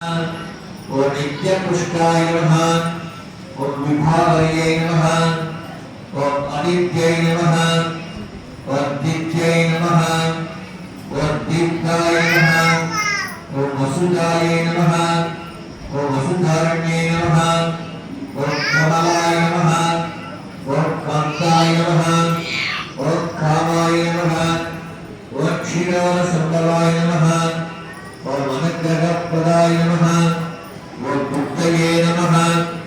ओम नित्यपुष्टाय नमः। ओम विभावये नमः। ओम अनित्यै नमः। ओम दित्यै नमः। ओम दीप्ताय नमः। ओम वसुदाय नमः। ओम वसुधारण्ये नमः। ओम कमलाय नमः। ओम कांताय नमः। ओम कामाय नमः। ओम क्षीरसंबलाय नमः। ओम अनुग्रहप्रदाय नमः। ओम मुक्तये नमः।